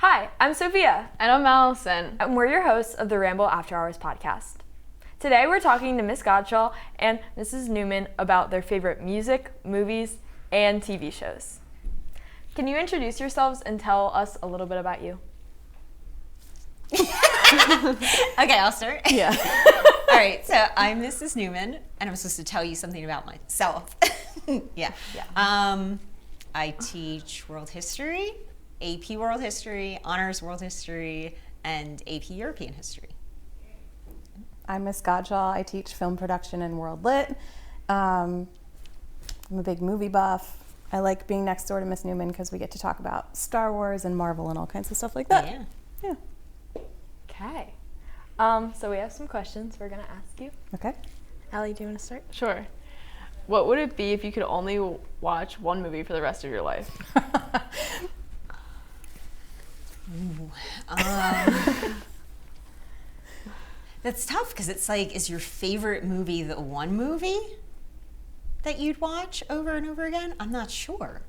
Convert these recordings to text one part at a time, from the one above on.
Hi, I'm Sophia. And I'm Allison. And we're your hosts of the Ramble After Hours podcast. Today we're talking to Miss Godshall and Mrs. Neuman about their favorite music, movies, and TV shows. Can you introduce yourselves and tell us a little bit about you? Okay, I'll start. Yeah. All right, so I'm Mrs. Neuman, and I'm supposed to tell you something about myself. Yeah. I teach world history, AP world history, honors world history, and AP European history. I'm Miss Godshall. I teach film production and world lit. I'm a big movie buff. I like being next door to Miss Neuman because we get to talk about Star Wars and Marvel and all kinds of stuff like that. Yeah. Okay. So we have some questions we're going to ask you. Okay. Allie, do you want to start? Sure. What would it be if you could only watch one movie for the rest of your life? That's tough because it's like, is your favorite movie the one movie that you'd watch over and over again? I'm not sure.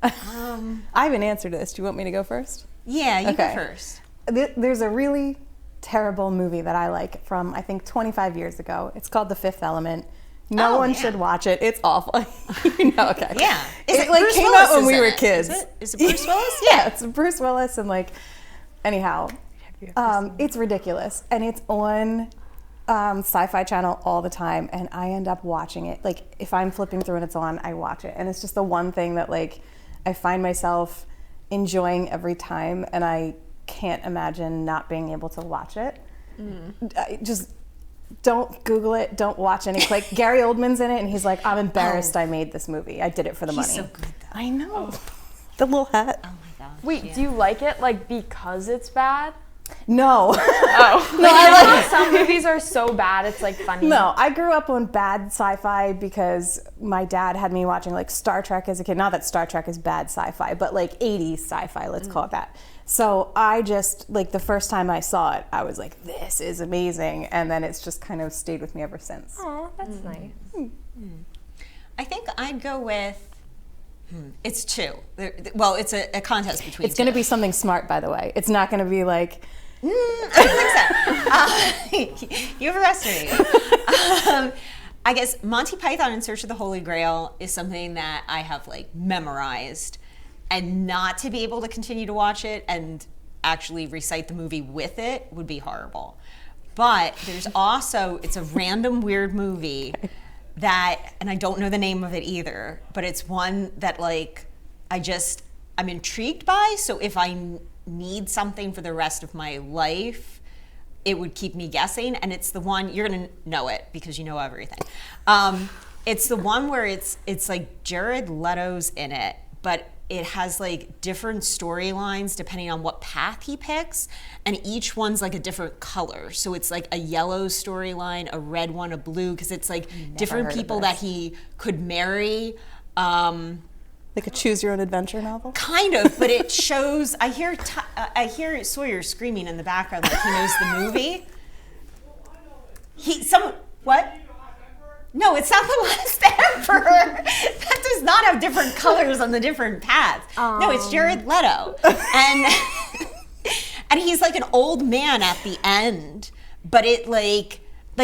I have an answer to this. Do you want me to go first? Yeah, you Okay. go first. There's a really terrible movie that I like from, I think, 25 years ago. It's called The Fifth Element. No one should watch it. It's awful. Okay. Yeah. It Bruce came Willis out when is we in were it? kids. Is it Bruce Willis? Yeah, it's Bruce Willis and anyhow, it's ridiculous. And it's on Sci-Fi Channel all the time, and I end up watching it. Like, if I'm flipping through and it's on, I watch it. And it's just the one thing that, I find myself enjoying every time, and I can't imagine not being able to watch it. Just don't Google it. Don't watch any. Gary Oldman's in it, and he's like, I'm embarrassed I made this movie. I did it for the money. He's so good, though. I know. The little hat. Oh my gosh. Wait, do you like it because it's bad? No. Oh. No, I like it. Some movies are so bad it's funny. No, I grew up on bad sci-fi because my dad had me watching Star Trek as a kid. Not that Star Trek is bad sci-fi, but 80s sci-fi, let's call it that. So I just, the first time I saw it, I was like, this is amazing. And then it's just kind of stayed with me ever since. Oh, that's nice. I think I'd go with, it's two. Well, it's a contest between It's going to be something smart, by the way. It's not going to be I don't think so. You overestimated it. I guess Monty Python in Search of the Holy Grail is something that I have memorized, and not to be able to continue to watch it and actually recite the movie with it would be horrible. But there's also, it's a random weird movie that, and I don't know the name of it either, but it's one that I'm intrigued by, so if I need something for the rest of my life, it would keep me guessing. And it's the one, you're gonna know it because you know everything. It's the one where it's Jared Leto's in it, but it has different storylines depending on what path he picks, and each one's a different color. So it's a yellow storyline, a red one, a blue, because it's different people that he could marry. like a choose your own adventure novel? Kind of, but it shows. I hear Sawyer screaming in the background like he knows the movie. What? No, it's not The Last Emperor. That does not have different colors on the different paths. No, it's Jared Leto, and he's an old man at the end. But it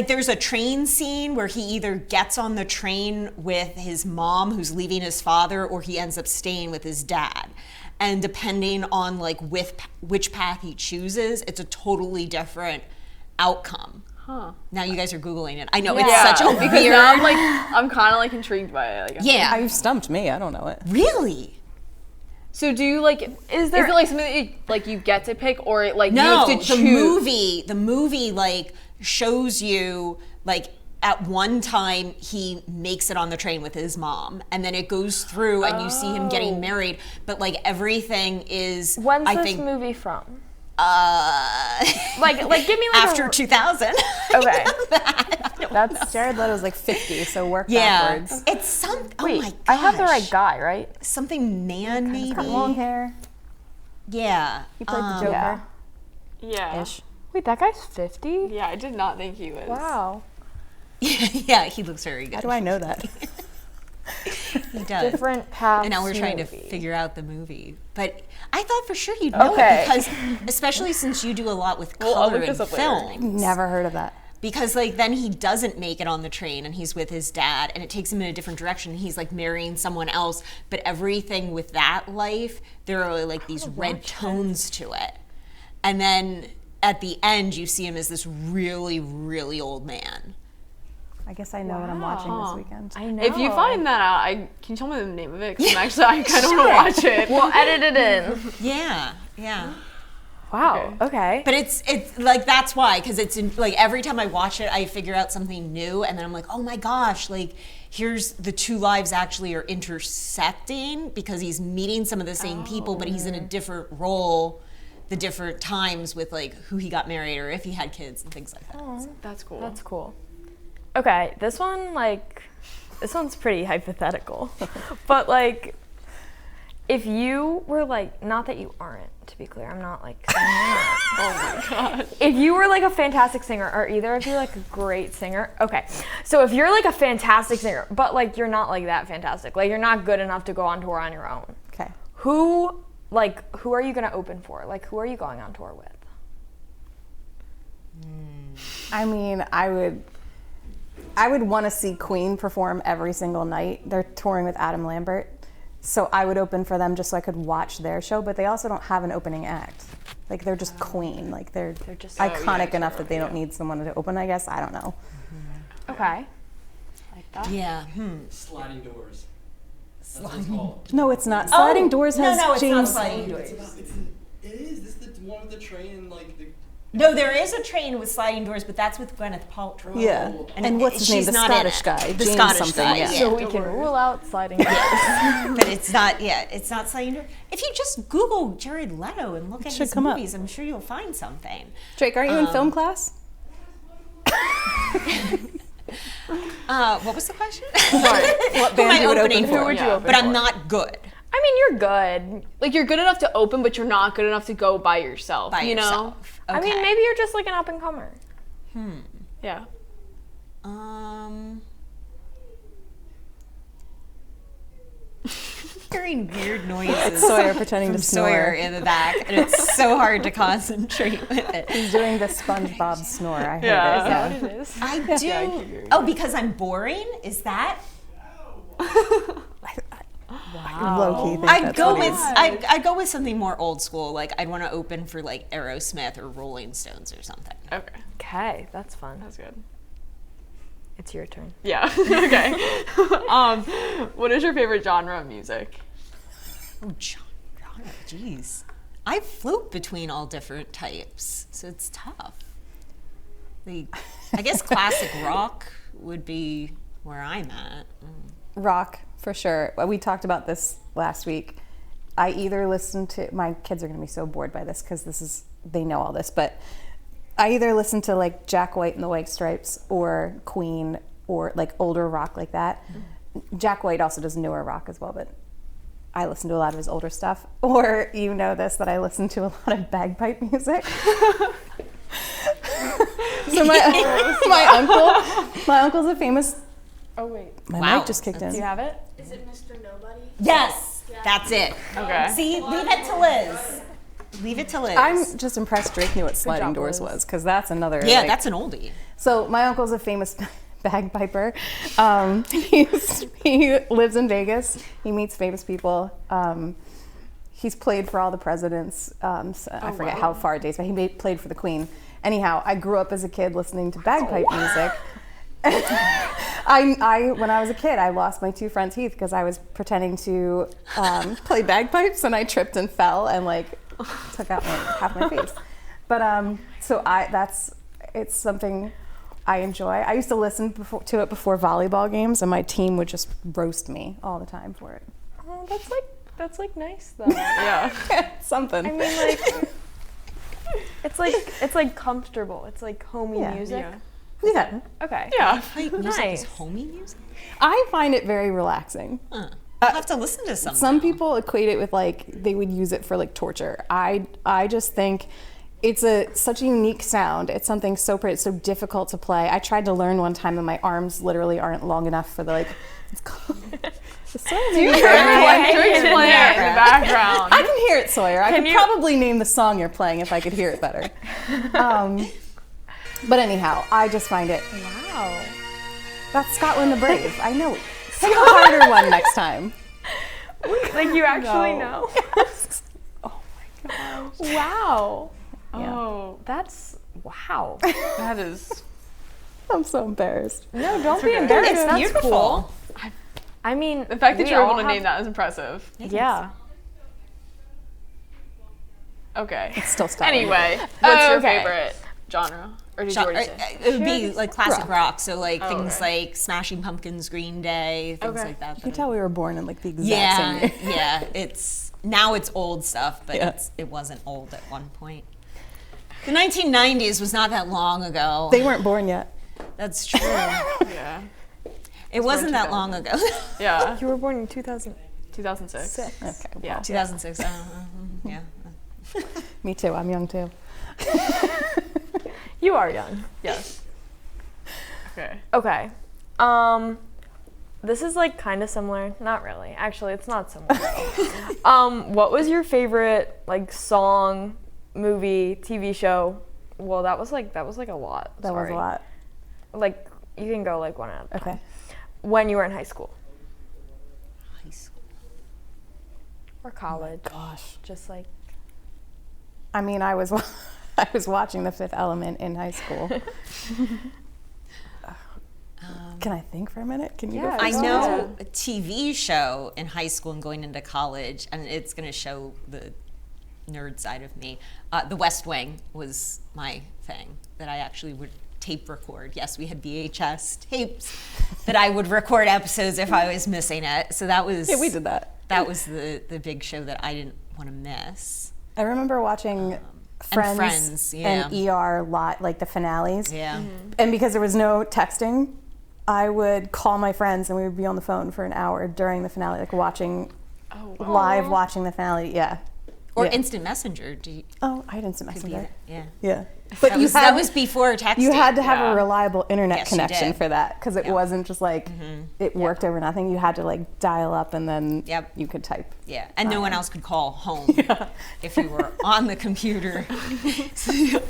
there's a train scene where he either gets on the train with his mom who's leaving his father, or he ends up staying with his dad. And depending on which path he chooses, it's a totally different outcome. Huh. Now you guys are Googling it. I know it's such a weird. Now I'm kind of intrigued by it. Yeah. You've stumped me. I don't know it. Really? So do you is it something that you get to pick, or you No, have to choose? the movie shows you at one time he makes it on the train with his mom, and then it goes through and you see him getting married, but everything is. When's I this think, movie from? give me after 2000. Okay. That's Jared Leto's 50, so work Yeah, backwards. it's some. Oh Wait, my gosh. I have the right guy, right? Something man maybe. He's got long hair. Yeah. He played the Joker. Yeah. Ish. Wait, that guy's 50? Yeah, I did not think he was. Wow. Yeah, he looks very good. How do I know that? He does. Different paths. And now we're trying to movie. figure out the movie. But I thought for sure you'd know Okay. it because, especially since you do a lot with I'll color look and this up later. film. Never heard of that. Because like then he doesn't make it on the train and he's with his dad and it takes him in a different direction. He's like marrying someone else, but everything with that life, there are like these red tones to it. And then at the end you see him as this really, really old man. I guess I know what I'm watching this weekend. I know. If you find that out, can you tell me the name of it? Because I kind of want to watch it. we'll edit it in. Yeah. Wow. Okay. But it's like that's why, because it's like every time I watch it, I figure out something new, and then I'm like, oh my gosh, like here's the two lives actually are intersecting because he's meeting some of the same people, but he's in a different role, the different times with like who he got married or if he had kids and things like that. Oh, That's cool. that's cool. Okay, this one's pretty hypothetical, but like, if you were like, not that you aren't, to be clear, I'm not like saying you're not. Oh my god. If you were like a fantastic singer, are either of you like a great singer? Okay, so if you're like a fantastic singer, but like you're not like that fantastic, like you're not good enough to go on tour on your own, Okay. who are you gonna open for? Like, who are you going on tour with? I mean, I would want to see Queen perform every single night. They're touring with Adam Lambert. So I would open for them just so I could watch their show, but they also don't have an opening act. Like they're just Queen. Like they're just iconic enough that they don't need someone to open, I guess. I don't know. Okay. Like that? Yeah. Sliding doors. That's what it's called. No, it's not. Sliding Doors has no, it's not James. Sliding Doors. It is. This is the one with the train and like the. No, there is a train with sliding doors, but that's with Gwyneth Paltrow. Yeah. And what's his name? she's The not in Scottish it. guy. The James Scottish something, guy. yeah. So we can rule out sliding doors. But it's not. Yeah, it's not sliding doors. If you just Google Jared Leto and look at should his come up. movies, I'm sure you'll find something. Drake, aren't you in film class? What was the question? Sorry. What Who am band I you would opening open for? for? Who would you open But I'm for? not good. I mean, you're good. Like you're good enough to open, but you're not good enough to go by yourself. By you know? yourself. Okay. I mean, maybe you're just like an up and comer. Yeah. Hearing weird noises. Sawyer pretending from to Sawyer snore. in the back, and it's so hard to concentrate with it. He's doing the SpongeBob snore. I heard Yeah. it. Is That what it is? I do. I keep hearing Oh, because I'm boring? Is that? Low-key think I'd that's go what he with is. I'd go with something more old school. Like I'd want to open for like Aerosmith or Rolling Stones or something. Okay. Okay, that's fun. That's good. It's your turn. Yeah. Okay. What is your favorite genre of music? Oh, genre, jeez. I float between all different types, so it's tough. I guess classic rock would be where I'm at. Rock, for sure. We talked about this last week. I either listen to, my kids are going to be so bored by this because they know all this, but I either listen to like Jack White and the White Stripes or Queen or like older rock like that. Jack White also does newer rock as well, but I listen to a lot of his older stuff. Or you know this, that I listen to a lot of bagpipe music. So my uncle's a famous. Oh wait. My Wow. mic just kicked in. Do you have it? Is it Mr. Nobody? Yes, that's it. Okay. See, leave it to Liz. Leave it to Liz. I'm just impressed Drake knew what sliding job, doors Liz. was, because that's another. yeah, like- that's an oldie. So my uncle's a famous bagpiper. He lives in Vegas. He meets famous people. He's played for all the presidents. So I forget how far it dates, but he played for the Queen. Anyhow, I grew up as a kid listening to bagpipe music. When I was a kid, I lost my two front teeth because I was pretending to play bagpipes, and I tripped and fell and like took out half my face. But it's something I enjoy. I used to listen to it before volleyball games, and my team would just roast me all the time for it. Oh, that's like nice though. Yeah. Something. I mean, like, it's like comfortable. It's like homey Yeah. music. Yeah. Okay. Yeah. Like music Nice. is homey music? I find it very relaxing. I'll have to listen to some. Some people equate it with like they would use it for like torture. I just think it's such a unique sound. It's something so pretty. It's so difficult to play. I tried to learn one time, and my arms literally aren't long enough for the like. It's called, Sawyer Do you maybe hear heard me. it? Drake's in the playing it in the background. I can hear it, Sawyer. I could you- probably name the song you're playing if I could hear it better. But anyhow, I just find it. Wow. That's Scotland the Brave. I know. Pick a harder one next time. Like you actually No. know? Yes. Oh my gosh. Wow. Oh, That's wow. that is. I'm so embarrassed. No, don't be okay. embarrassed. It's That's beautiful. cool. I mean, The fact that we you're able all to have- name that is impressive. Yeah. Okay. It's still Scotland. Anyway, what's your okay. favorite genre? Or did you already say? It would be like classic rock, so like Oh, things okay. like Smashing Pumpkins, Green Day, things Okay. like that. You can tell we were born in like the exact Yeah, same year. yeah. It's now it's old stuff, but Yeah. it wasn't old at one point. The 1990s was not that long ago. They weren't born yet. That's true. Yeah. It wasn't that long ago. Yeah. You were born in 2006. 2006. Okay. Yeah. 2006. Yeah. Me too. I'm young too. You are young. Yes. Okay. Okay. This is like kind of similar. Not really. Actually, it's not similar. What was your favorite like song, movie, TV show? Well, that was like a lot. That was a lot. Like you can go like one at a time. Okay. When you were in high school High school. or college, Gosh. just like I mean, I was watching The Fifth Element in high school. Can I think for a minute? Can you Yeah, go I first? know a TV show in high school and going into college, and it's going to show the nerd side of me. The West Wing was my thing that I actually would tape record. Yes, we had VHS tapes that I would record episodes if I was missing it. So that was Yeah, we did that. That was the big show that I didn't want to miss. I remember watching Friends, Friends, yeah. and ER lot, like the finales. Yeah. And because there was no texting, I would call my friends and we would be on the phone for an hour during the finale, like watching, live watching the finale. Yeah. Or Yeah. Instant Messenger. Oh, I had instant Could be messenger. that. Yeah. Yeah. But That was before texting. you had to have Yeah. a reliable internet Yes, you connection did. for that because it Yep. wasn't just like it worked over nothing. You had to like dial up and then Yep. you could type. Yeah, and no one else could call home if you were on the computer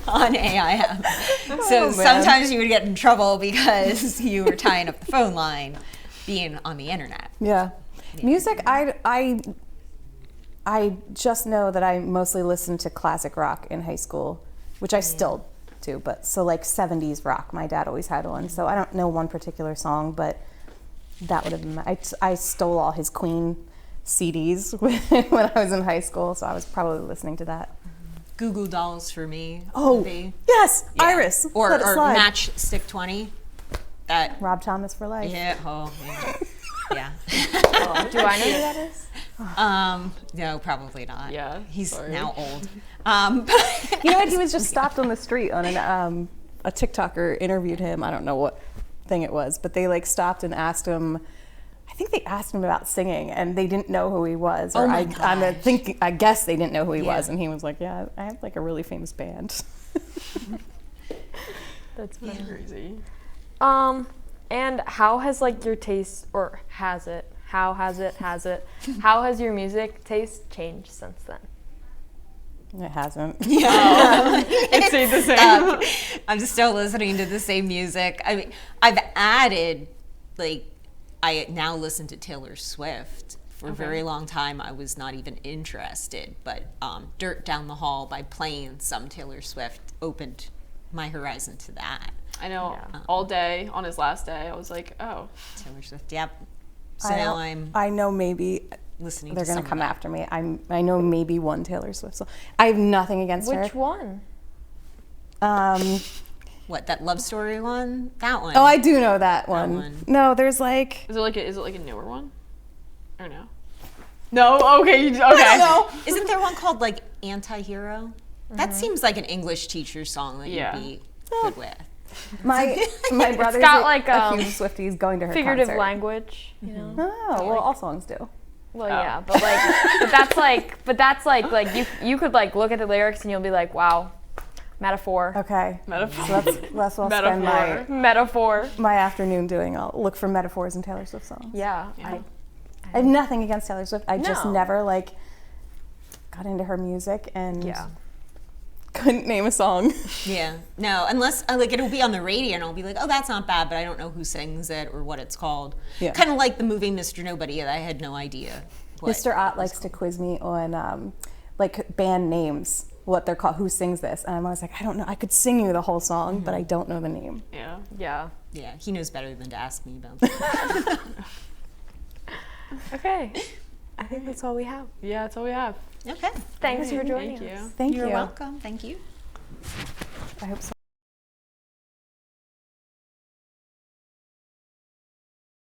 on AIM. So man. sometimes you would get in trouble because you were tying up the phone line being on the internet. Yeah. Music, I just know that I mostly listened to classic rock in high school, which I still do, but so like 70s rock, my dad always had one. So I don't know one particular song, but that would have been I stole all his Queen CDs when I was in high school, so I was probably listening to that. Goo Goo Dolls for me. Oh, would be. yes, Yeah. Iris. Or Let It Slide. Matchstick 20. That, Rob Thomas for life. yeah, oh, yeah. Yeah. do I know who that is? No, probably not. Yeah, He's sorry. now old. You know what? He was just stopped on the street on a TikToker interviewed him. I don't know what thing it was, but they like stopped and asked him. I think they asked him about singing, and they didn't know who he was. Oh my I guess they didn't know who he Yeah. was, and he was like, "Yeah, I have like a really famous band." That's funny. Crazy. And how has like your taste, or has it? How has your music taste changed since then? It hasn't. It stayed the same. I'm still listening to the same music. I mean, I've added, like, I now listen to Taylor Swift. For a very long time, I was not even interested, but Dirt Down the Hall by playing some Taylor Swift opened my horizon to that. I know. All day on his last day, I was like, oh. Taylor Swift, yep. So now I'm I know maybe listening they're to gonna some come of that. after me. I know maybe one Taylor Swift song. I have nothing against her. Which one? What, that Love Story one? That one. Oh, I do know that one. one. No, there's like. Is it like a newer one? Or no? No? Okay. Okay. No, isn't there one called, like, Anti-Hero? That seems like an English teacher song that Yeah. you'd be good with. My brother's got, a like, huge Swiftie. He's going to her Figurative concert. language, you know? Oh, well, all songs do. Well, yeah, but like, but that's like you could like look at the lyrics and you'll be like, wow, metaphor, Okay. Metaphor. So that's what I'll spend Metaphor. metaphor. my afternoon doing. I'll look for metaphors in Taylor Swift songs. Yeah, Yeah. I have nothing against Taylor Swift. I just No. never like got into her music and Yeah. couldn't name a song. Yeah. No, unless like it'll be on the radio and I'll be like, oh, that's not bad, but I don't know who sings it or what it's called. Yeah. Kind of like the movie Mr. Nobody. I had no idea. what Mr. Ott it was likes to quiz me on like band names, what they're called, who sings this, and I'm always like, I don't know. I could sing you the whole song, but I don't know the name. Yeah. Yeah. Yeah, he knows better than to ask me about that. Okay. I think that's all we have. Yeah, that's all we have. Okay. Thanks for Thank joining you. us. Thank You're you. welcome. Thank you. I hope so.